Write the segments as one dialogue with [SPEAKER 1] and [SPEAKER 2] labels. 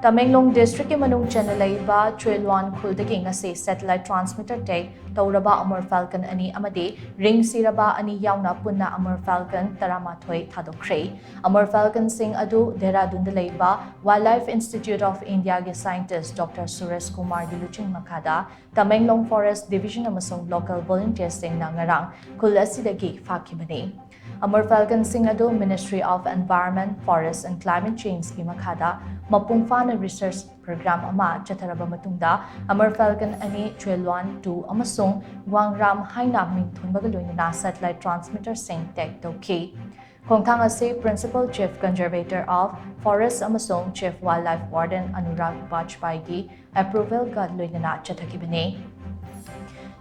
[SPEAKER 1] Tamenglong District Manung CHANNA LEIBA CHIULUAN KHUL ngasi satellite transmitter tag Touraba Amur Falcon ani AMADI ring Shiraba ani Yaona PUNNA Amur Falcon Taramathoy Thadokkhre Amur Falcon sing adu Dehradun LEIBA Wildlife Institute of India ge scientist Dr. Suresh Kumar Giluching Makada Tamenglong Forest Division amasung local volunteers sing na ngarang khul asidagi fakhibani Amur Falcon sing adu Ministry of Environment, Forest and Climate Change ki makhada mapungfana research program ama chatharaba matungda Amur Falcon ani CHIULUAN 2 amasung Wangram haina mingthunbaga loinana satellite transmitter sing tek tokhi Khongthang ase Principal Chief Conservator of Forest amasung Chief Wildlife Warden Anurag Bajpai gi approval ga loinana chathakibani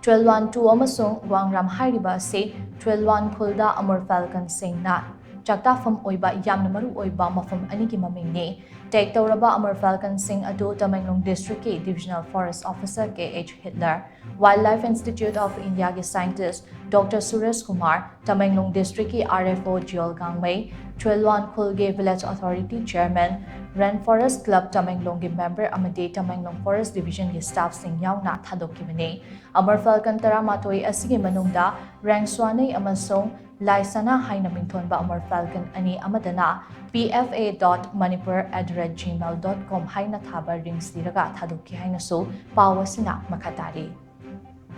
[SPEAKER 1] CHIULUAN 2 amasung Wangram hairiba ase CHIULUAN khulda Amur Falcon sing na Chakdafam oiba yamna maru oiba mafam anigi mamingni Take Touraba Amur Falcon sing adu Tamenglong District ki Divisional Forest Officer KH Hitler Wildlife Institute of India ki scientist Dr. Suresh Kumar Tamenglong District ki RFO Jiol Gangmei CHIULUAN khul ge Village Authority Chairman Rainforest Club Tamenglong ki member amadi Tamenglong Forest Division ki staff sing yauna thadokkibani Amur Falcon taramatoi asigi manungda rank swanei amasung Laisana haina mingthonba Amur Falcon ani amadana pfa.manipur@gmail.com haina thaba rings diraga thadokki haina so pawasina makatari